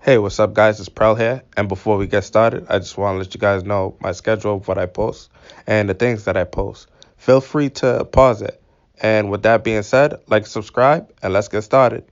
Hey, what's up, guys? It's Prwell here. And before we get started, I just want to let you guys know my schedule of what I post and the things that I post. Feel free to pause it. And with that being said, like, subscribe, and let's get started.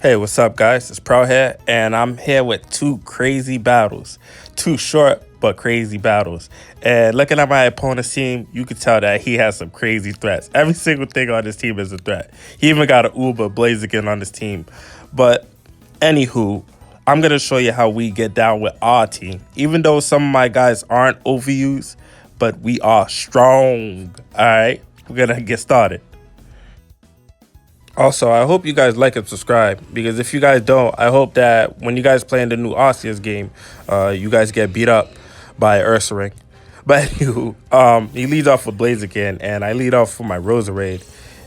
Hey, what's up, guys? It's Pro here, and I'm here with two crazy battles. Two short but crazy battles. And looking at my opponent's team, you can tell that he has some crazy threats. Every single thing on this team is a threat. He even got an Uber Blaziken on his team. But anywho, I'm going to show you how we get down with our team. Even though some of my guys aren't overused, but we are strong. All right, we're going to get started. Also, I hope you guys like and subscribe, because if you guys don't, I hope that when you guys play in the new Arceus game, you guys get beat up by Ursaring. But anywho, he leads off with Blaziken, and I lead off for my Roserade.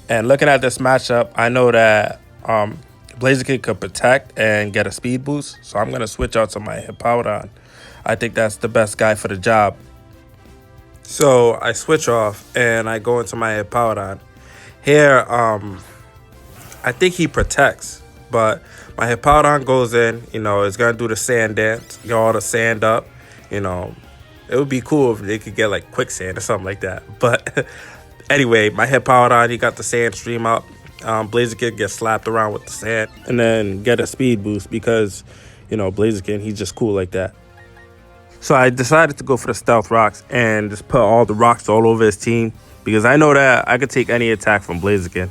And looking at this matchup, I know that Blaziken could protect and get a speed boost, so I'm going to switch out to my Hippowdon. I think that's the best guy for the job. So I switch off, and I go into my Hippowdon. Here, I think he protects, but my Hippowdon goes in, it's going to do the sand dance, get all the sand up, It would be cool if they could get like quicksand or something like that. But anyway, my Hippowdon, he got the sand stream up. Blaziken gets slapped around with the sand and then get a speed boost because, Blaziken, he's just cool like that. So I decided to go for the stealth rocks and just put all the rocks all over his team because I know that I could take any attack from Blaziken.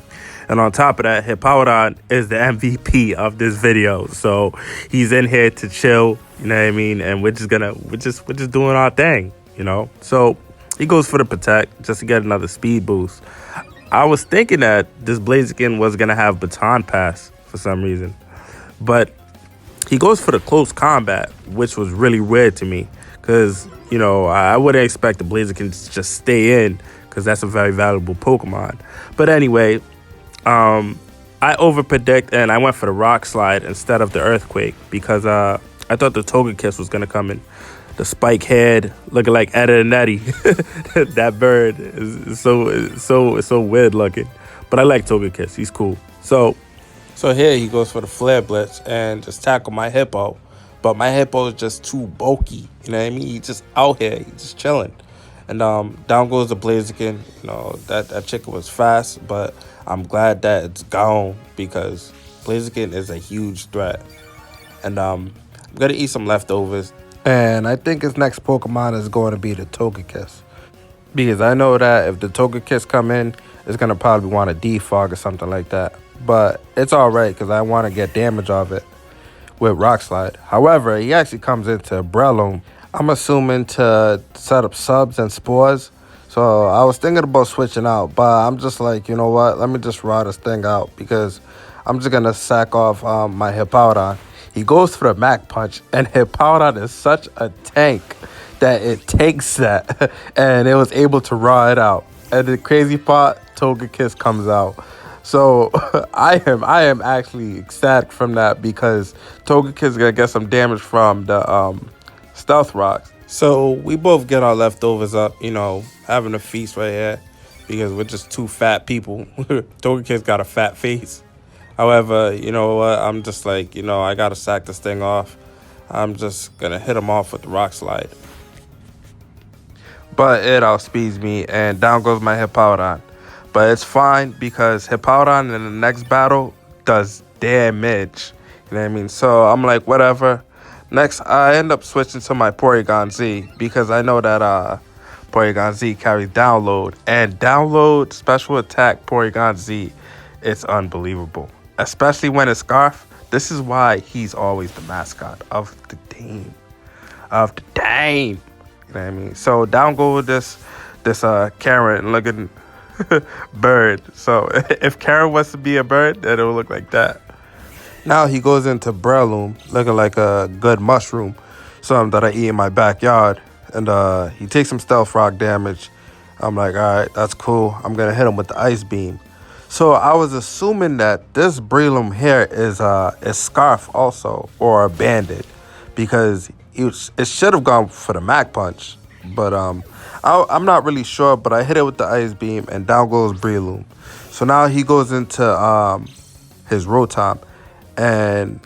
And on top of that, Hippowdon is the MVP of this video. So he's in here to chill, you know what I mean? And we're just doing our thing, So he goes for the protect just to get another speed boost. I was thinking that this Blaziken was gonna have baton pass for some reason. But he goes for the close combat, which was really weird to me. Because, I wouldn't expect the Blaziken to just stay in, because that's a very valuable Pokemon. But anyway, I overpredict and I went for the rock slide instead of the earthquake because I thought the Togekiss was gonna come in. The spike head looking like Ed and Eddie. That bird is so weird looking. But I like Togekiss, he's cool. So here he goes for the Flare Blitz and just tackle my Hippo. But my Hippo is just too bulky, you know what I mean? He's just out here, he's just chilling. And down goes the Blaziken. That chicken was fast, but I'm glad that it's gone because Blaziken is a huge threat. And I'm going to eat some leftovers. And I think his next Pokemon is going to be the Togekiss. Because I know that if the Togekiss come in, it's going to probably want a defog or something like that. But it's all right because I want to get damage off it. with Rock Slide. However, he actually comes into Prwell'Z. I'm assuming to set up subs and spores. So I was thinking about switching out, but I'm just like, you know what? Let me just raw this thing out because I'm just gonna sack off my Hippowdon. He goes for the Mac Punch, and Hippowdon is such a tank that it takes that, and it was able to raw it out. And the crazy part, Togekiss comes out. So I am actually ecstatic from that because Togekiss gonna get some damage from the Stealth Rocks. So we both get our leftovers up, you know, having a feast right here because we're just two fat people. Togekiss got a fat face. However, you know what? I'm just like, you know, I gotta sack this thing off. I'm just gonna hit him off with the Rock Slide. But it outspeeds me, and down goes my Hippowdon. But it's fine because Hippowdon in the next battle does damage. You know what I mean? So I'm like, whatever. Next, I end up switching to my Prwell'Z because I know that Prwell'Z carries download. And download special attack Prwell'Z, it's unbelievable. Especially when it's Scarf. This is why he's always the mascot of the team. Of the team. You know what I mean? So down go with this Karen looking bird. So if Karen wants to be a bird, then it'll look like that. Now he goes into Prwell'Z looking like a good mushroom, something that I eat in my backyard. And he takes some stealth rock damage. I'm like, all right, that's cool. I'm going to hit him with the ice beam. So I was assuming that this Prwell'Z here is Scarf also, or a bandit, because it should have gone for the Mac Punch. But I'm not really sure, but I hit it with the ice beam, and down goes Prwell'Z. So now he goes into his Rotom. And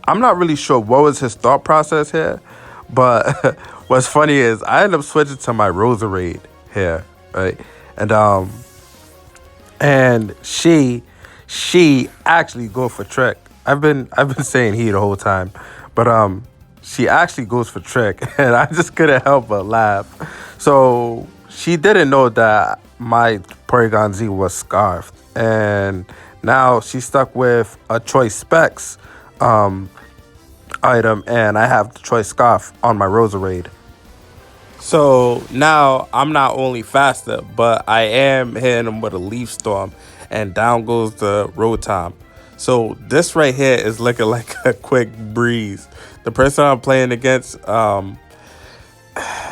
I'm not really sure what was his thought process here, but what's funny is I ended up switching to my Roserade here, right? And she actually go for Trick. I've been saying he the whole time, but she actually goes for Trick, and I just couldn't help but laugh. So she didn't know that my Prwell'Z was scarfed, and now she's stuck with a Choice Specs item, and I have the Choice Scarf on my Roserade. So now I'm not only faster, but I am hitting him with a Leaf Storm, and down goes the Rotom. So this right here is looking like a quick breeze. The person I'm playing against,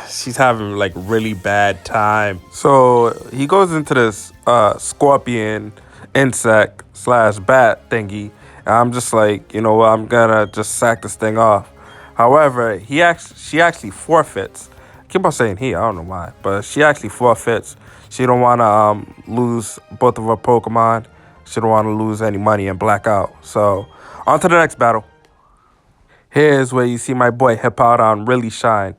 she's having like really bad time. So he goes into this scorpion insect / bat thingy, and I'm just like, you know what, I'm gonna just sack this thing off. However, she actually forfeits. I keep on saying I don't know why, but she actually forfeits. She don't want to lose both of her Pokemon. She don't want to lose any money and black out. So on to the next battle. Here's where you see my boy Hippowdon really shine.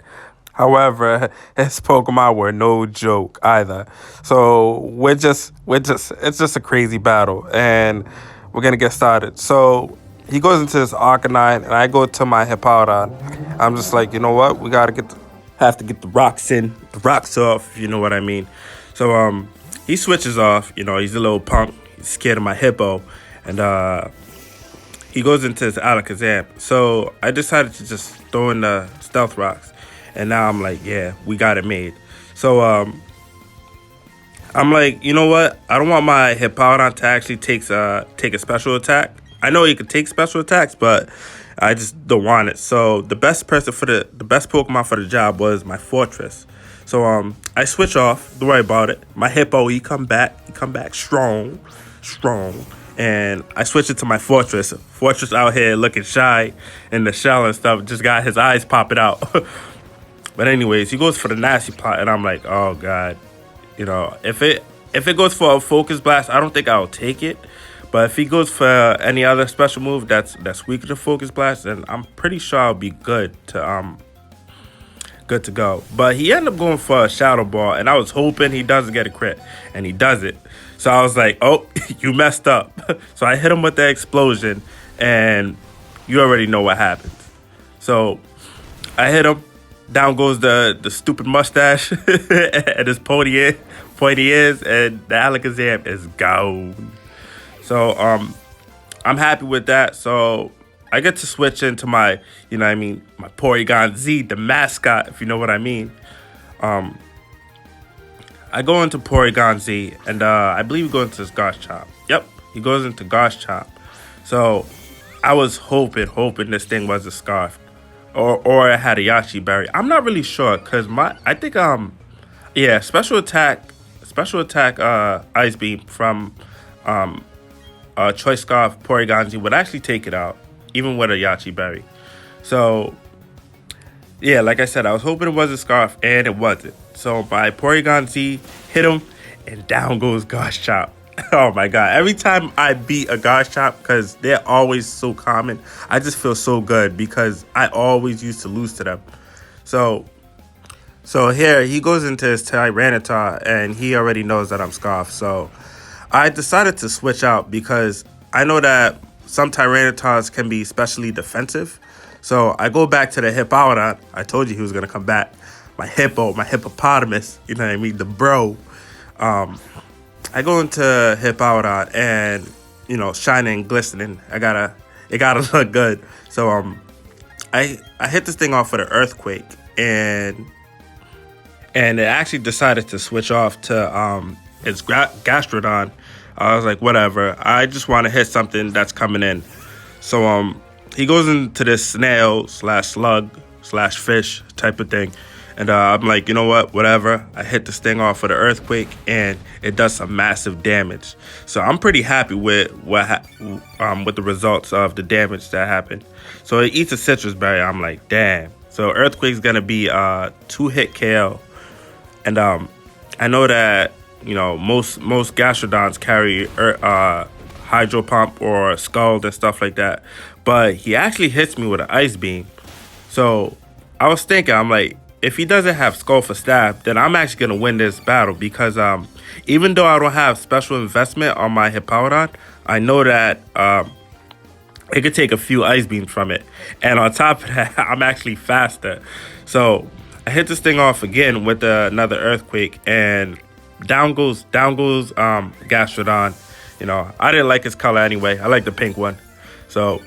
However, his Pokemon were no joke either. So it's just a crazy battle, and we're gonna get started. So he goes into this Arcanine, and I go to my Hippowdon. I'm just like, you know what? We gotta have to get the rocks off. You know what I mean? So he switches off. You know, he's a little punk. He's scared of my Hippo, and he goes into his Alakazam. So I decided to just throw in the Stealth Rocks. And now I'm like, yeah, we got it made. So I'm like, you know what? I don't want my Hippowdon to actually take a special attack. I know he can take special attacks, but I just don't want it. So the best Pokemon for the job was my Fortress. So I switch off. Don't worry about it. My Hippo, he come back strong. And I switched it to my Fortress. Fortress out here looking shy in the shell and stuff. Just got his eyes popping out. But anyways, he goes for the Nasty Plot, and I'm like, oh god, you know, if it goes for a Focus Blast, I don't think I'll take it. But if he goes for any other special move that's weaker to Focus Blast, then I'm pretty sure I'll be good to go. But he ended up going for a Shadow Ball, and I was hoping he doesn't get a crit, and he does it. So I was like, oh, you messed up. So I hit him with the Explosion, and you already know what happens. So I hit him. Down goes the stupid mustache and his pointy ears, and the Alakazam is gone. So I'm happy with that. So I get to switch into my, you know what I mean, my Prwell'Z, the mascot, if you know what I mean. I go into Prwell'Z, and I believe he goes into his Gosh Chop. Yep, he goes into Gosh Chop. So I was hoping this thing was a scarf, or it had a Yachi berry. I'm not really sure, cause I think yeah, special attack ice beam from choice scarf Prwell'Z would actually take it out, even with a Yachi berry. So yeah, like I said, I was hoping it was a scarf, and it wasn't. So my Prwell'Z hit him, and down goes Gosh Chop. Oh my god! Every time I beat a Gosh Chop, because they're always so common, I just feel so good because I always used to lose to them. So here he goes into his Tyranitar, and he already knows that I'm Scarf. So I decided to switch out because I know that some Tyranitars can be especially defensive. So I go back to the Hippowdon. I told you he was gonna come back. My hippopotamus, you know what I mean, the bro. I go into Hippowdon, and you know, shining, glistening. It gotta look good. So I hit this thing off with an earthquake, and it actually decided to switch off to its Gastrodon. I was like, whatever. I just want to hit something that's coming in. So he goes into this snail / slug / fish type of thing. And I'm like, you know what, whatever. I hit this thing off with an earthquake, and it does some massive damage. So I'm pretty happy with with the results of the damage that happened. So it eats a citrus berry. I'm like, damn. So earthquake's gonna be 2-hit KO. And I know that, you know, most Gastrodons carry Hydro Pump or Scald and stuff like that. But he actually hits me with an Ice Beam. So I was thinking, I'm like, if he doesn't have Skull for Stab, then I'm actually going to win this battle because even though I don't have special investment on my Hippowdon, I know that it could take a few Ice Beams from it. And on top of that, I'm actually faster. So I hit this thing off again with another Earthquake, and down goes Gastrodon. You know, I didn't like his color anyway. I like the pink one. So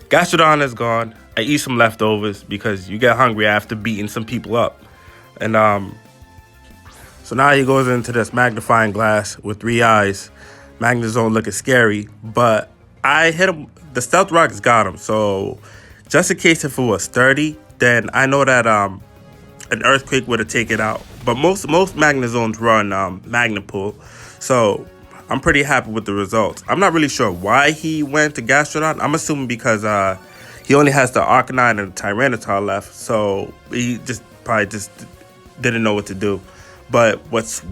Gastrodon is gone. I eat some leftovers because you get hungry after beating some people up. And so now he goes into this magnifying glass with 3 eyes. Magnezone looking scary, but I hit him. The Stealth Rocks got him. So just in case if it was 30, then I know that an Earthquake would have taken it out. But most Magnezones run Magnapool. So I'm pretty happy with the results. I'm not really sure why he went to Gastrodon. I'm assuming because he only has the Arcanine and the Tyranitar left, so he probably didn't know what to do. But what's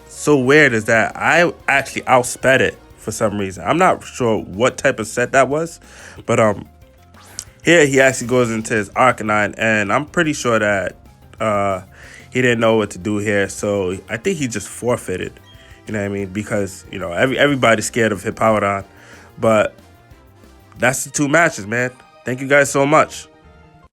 so weird is that I actually outsped it for some reason. I'm not sure what type of set that was, but here he actually goes into his Arcanine, and I'm pretty sure that he didn't know what to do here, so I think he just forfeited. You know what I mean? Because, you know, everybody's scared of Hippowdon, but that's the 2 matches, man. Thank you guys so much.